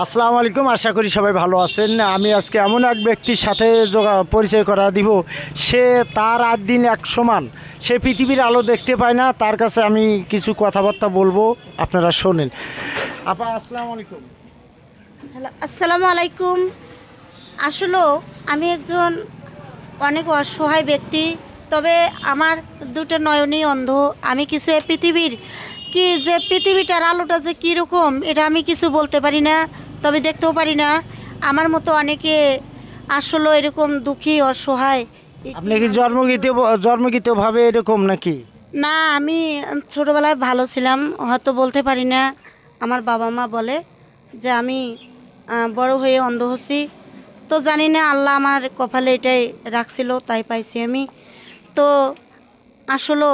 আসসালামু আলাইকুম, আশা করি সবাই ভালো আছেন। আমি আজকে এমন এক ব্যক্তির সাথে পরিচয় করা দিব, সে তার আর দিন এক সমান, সে পৃথিবীর আলো দেখতে পায় না। তার কাছে আমি কিছু কথাবার্তা বলবো, আপনারা শোনেন। আপা আসসালামু আলাইকুম। হ্যালো, আসসালামু আলাইকুম। আসলে আমি একজন অনেক অসহায় ব্যক্তি, তবে আমার দুটো নয়নই অন্ধ। আমি কিছু এই পৃথিবীর যে পৃথিবীটার আলোটা যে কীরকম এটা আমি কিছু বলতে পারি না, তবে দেখতেও পারি না। আমার মতো অনেকে আসলে এরকম দুঃখী অসহায়। আপনি কি জন্মগতভাবে এরকম নাকি? না, আমি ছোটোবেলায় ভালো ছিলাম, হয়তো বলতে পারি না। আমার বাবা মা বলে যে আমি বড় হয়ে অন্ধ হচ্ছি, তো জানি না, আল্লাহ আমার কপালে এটাই রাখছিল, তাই পাইছি আমি। তো আসলে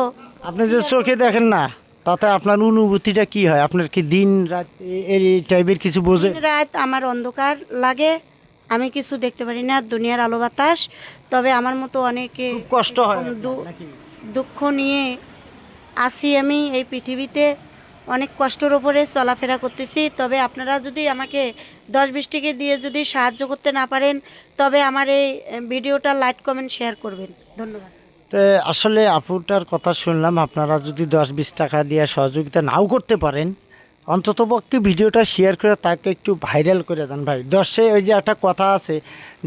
আপনি যে চোখে দেখেন না, তাতে আপনার অনুভূতিটা কি হয়? আপনার কি দিন রাত এই টাইপের কিছু বোঝে? রাত আমার অন্ধকার লাগে, আমি কিছু দেখতে পারি না, দুনিয়ার আলো বাতাস। তবে আমার মতো অনেকে খুব কষ্ট হয় এরকম আপনার নাকি? দুঃখ নিয়ে আছি। আমি এই পৃথিবীতে অনেক কষ্টের ওপরে চলাফেরা করতেছি। তবে আপনারা যদি আমাকে 10-20 টাকা দিয়ে যদি সাহায্য করতে না পারেন, তবে আমার এই ভিডিওটা লাইক কমেন্ট শেয়ার করবেন। ধন্যবাদ। তো আসলে আপুটার কথা শুনলাম, আপনারা যদি 10-20 টাকা দিয়ে সহযোগিতা নাও করতে পারেন, অন্ততপক্ষে ভিডিওটা শেয়ার করে তাকে একটু ভাইরাল করে দেন ভাই। দশে ওই যে একটা কথা আছে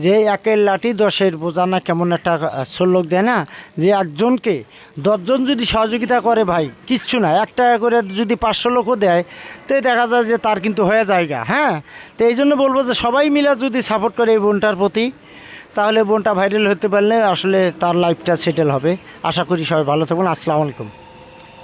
যে একের লাঠি 10-এর বোঝা না, কেমন একটা শ্লোক দেয় না, যে একজনকে 10জন যদি সহযোগিতা করে ভাই কিচ্ছু না, 1 টাকা করে যদি 500 লোকও দেয়, তো দেখা যায় যে তার কিন্তু হয়ে যায়গা। হ্যাঁ, তো এই জন্য বলবো যে সবাই মিলে যদি সাপোর্ট করে এই বোনটার প্রতি, তাহলে বোনটা ভাইরাল হতে পারলে আসলে তার লাইফটা সেটেল হবে। আশা করি সবাই ভালো থাকুন। আসসালামু আলাইকুম।